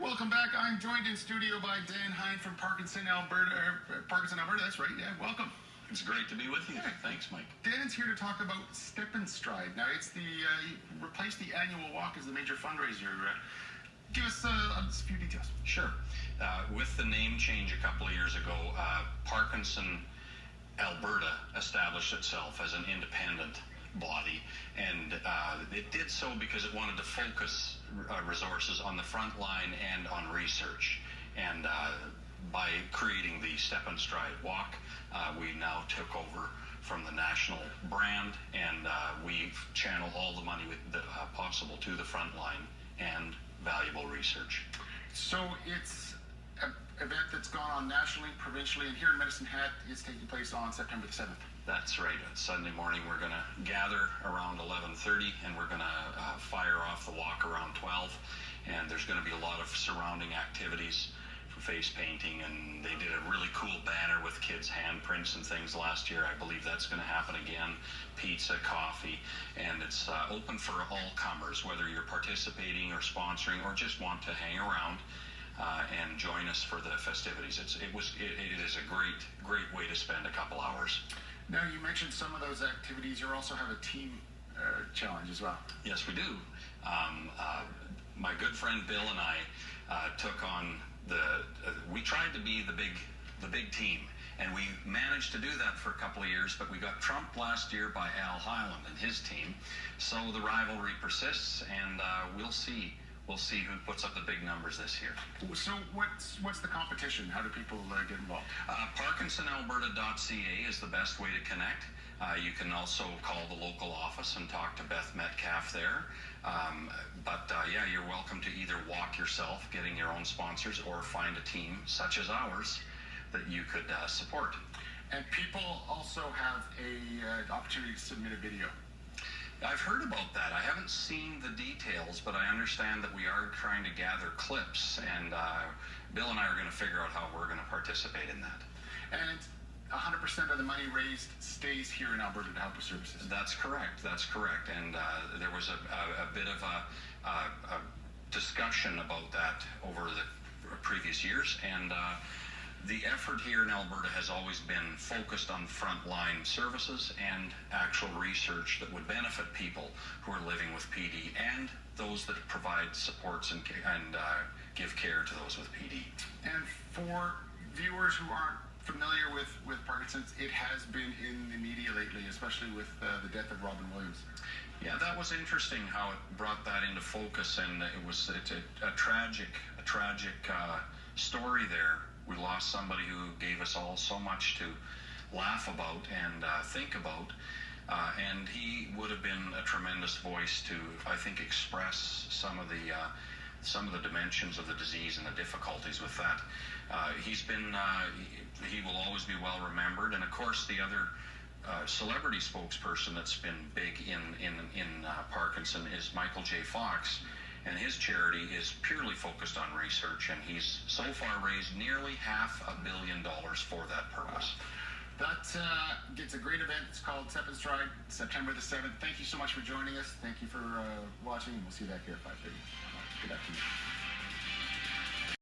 Welcome back. I'm joined in studio by Dan Hine from Parkinson, Alberta. Alberta, that's right. Yeah, welcome. It's great to be with you. Yeah. Thanks, Mike. Dan's here to talk about Step and Stride. Now, it's the replace the annual walk as the major fundraiser. Give us a few details. Sure. With the name change a couple of years ago, Parkinson, Alberta established itself as an independent body, and it did so because it wanted to focus resources on the front line and on research. And by creating the Step and Stride Walk, we now took over from the national brand, and we channel all the money possible to the front line and valuable research. So it's an event that's gone on nationally, provincially, and here in Medicine Hat is taking place on September the 7th. That's right. Sunday morning we're going to gather around 11:30, and we're going to fire off the walk around 12, and there's going to be a lot of surrounding activities for face painting, and they did a really cool banner with kids' handprints and things last year. I believe that's going to happen again. Pizza, coffee, and it's open for all comers, whether you're participating or sponsoring or just want to hang around and join us for the festivities. It is a great way to spend a couple hours. Now, you mentioned some of those activities. You also have a team challenge as well. Yes, we do. My good friend Bill and I took on we tried to be the big team, and we managed to do that for a couple of years, but we got trumped last year by Al Highland and his team. So the rivalry persists, and we'll see who puts up the big numbers this year. So what's the competition? How do people get involved? ParkinsonAlberta.ca is the best way to connect. You can also call the local office and talk to Beth Metcalf there. Yeah, you're welcome to either walk yourself, getting your own sponsors, or find a team such as ours that you could support. And people also have an opportunity to submit a video. I've heard about that. I haven't seen the details, but I understand that we are trying to gather clips, and Bill and I are going to figure out how we're going to participate in that. And 100% of the money raised stays here in Alberta to help with services. That's correct. And there was a bit of a discussion about that over the previous years, and the effort here in Alberta has always been focused on frontline services and actual research that would benefit people who are living with PD and those that provide supports and give care to those with PD. And for viewers who aren't familiar with Parkinson's, it has been in the media lately, especially with the death of Robin Williams. Yeah, that was interesting how it brought that into focus, and it's a tragic story there. We lost somebody who gave us all so much to laugh about and think about, and he would have been a tremendous voice to, I think, express some of the dimensions of the disease and the difficulties with that. He will always be well remembered, and of course the other celebrity spokesperson that's been big in Parkinson is Michael J. Fox, and his charity is purely focused on research, and he's so far raised nearly $500 million for that purpose. It's a great event. It's called Step and Stride, September the 7th. Thank you so much for joining us. Thank you for watching, and we'll see you back here at 5:30. Good afternoon.